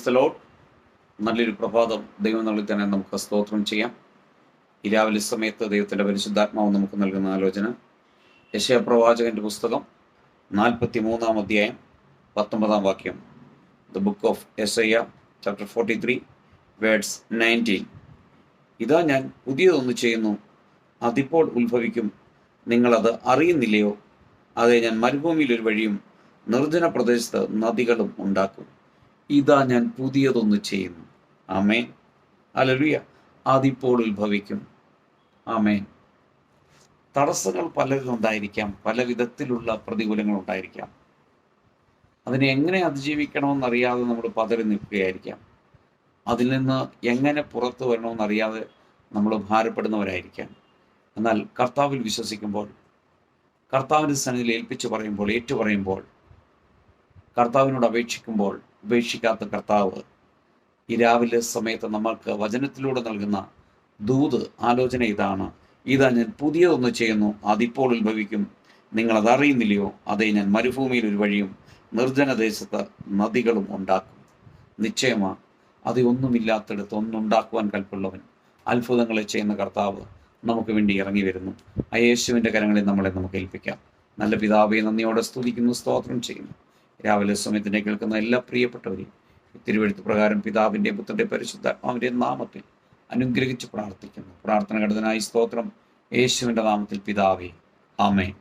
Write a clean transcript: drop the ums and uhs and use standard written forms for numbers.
Praise the Lord. നല്ലൊരു പ്രഭാതം ദൈവനാളിൽ തന്നെ നമുക്ക് സ്തോത്രം ചെയ്യാം. ഈ രാവിലെ സമയത്ത് ദൈവത്തിൻ്റെ പരിശുദ്ധാത്മാവ് നമുക്ക് നൽകുന്ന ആലോചന യെശയ്യാ പ്രവാചകന്റെ പുസ്തകം 43-ാം അധ്യായം 19-ാം വാക്യം. ദ ബുക്ക് ഓഫ് യെശയ്യാ ചാപ്റ്റർ 43 വേർഡ്സ് 19. ഇതാ ഞാൻ പുതിയതൊന്ന് ചെയ്യുന്നു, അതിപ്പോൾ ഉത്ഭവിക്കും, നിങ്ങളത് അറിയുന്നില്ലയോ? അതെ, ഞാൻ മരുഭൂമിയിൽ ഒരു വഴിയും നിർജ്ജന പ്രദേശത്ത് നദികളും ഉണ്ടാക്കും. ഇതാ ഞാൻ പുതിയതൊന്ന് ചെയ്യുന്നു. ആമേൻ, ഹല്ലേലൂയ. അതിപ്പോൾ ഉത്ഭവിക്കും. ആമേൻ. തടസ്സങ്ങൾ പലതും ഉണ്ടായിരിക്കാം, പല വിധത്തിലുള്ള പ്രതികൂലങ്ങൾ ഉണ്ടായിരിക്കാം. അതിനെ എങ്ങനെ അതിജീവിക്കണമെന്നറിയാതെ നമ്മൾ പതറി നിൽക്കുകയായിരിക്കാം. അതിൽ നിന്ന് എങ്ങനെ പുറത്തു വരണമെന്നറിയാതെ നമ്മൾ ഭാരപ്പെടുന്നവരായിരിക്കാം. എന്നാൽ കർത്താവിൽ വിശ്വസിക്കുമ്പോൾ, കർത്താവിൻ്റെ സന്നിധിയിൽ ഏൽപ്പിച്ചു പറയുമ്പോൾ, ഏറ്റുപറയുമ്പോൾ, കർത്താവിനോട് അപേക്ഷിക്കുമ്പോൾ ഉപേക്ഷിക്കാത്ത കർത്താവ് ഈ രാവിലെ സമയത്ത് നമ്മൾക്ക് വചനത്തിലൂടെ നൽകുന്ന ദൂത് ആലോചന ഇതാണ്: ഇതാ ഞാൻ പുതിയതൊന്ന് ചെയ്യുന്നു, അതിപ്പോൾ ഉത്ഭവിക്കും, നിങ്ങളത് അറിയുന്നില്ലയോ? അതേ, ഞാൻ മരുഭൂമിയിൽ ഒരു വഴിയും നിർജ്ജന ദേശത്ത് നദികളും ഉണ്ടാക്കും. നിശ്ചയമാണ്, അതൊന്നുമില്ലാത്തിടത്ത് ഒന്നുണ്ടാക്കുവാൻ കൽപ്പുള്ളവൻ, അത്ഭുതങ്ങളെ ചെയ്യുന്ന കർത്താവ് നമുക്ക് വേണ്ടി ഇറങ്ങി വരുന്നു. ആ യേശുവിൻ്റെ കരങ്ങളിൽ നമുക്ക് ഏൽപ്പിക്കാം. നല്ല പിതാവേ, നന്ദിയോടെ സ്തുതിക്കുന്നു, സ്തോത്രം ചെയ്യുന്നു. രാവിലെ സമയത്തിനെ കേൾക്കുന്ന എല്ലാ പ്രിയപ്പെട്ടവരെയും തിരുവെഴുത്ത് പ്രകാരം പിതാവിൻ്റെ പുത്രൻ്റെ പരിശുദ്ധാത്മാവിൻ്റെ നാമത്തിൽ അനുഗ്രഹിച്ച് പ്രാർത്ഥിക്കുന്നു. പ്രാർത്ഥന ഘടനായി സ്തോത്രം, യേശുവിൻ്റെ നാമത്തിൽ പിതാവേ, ആമേൻ.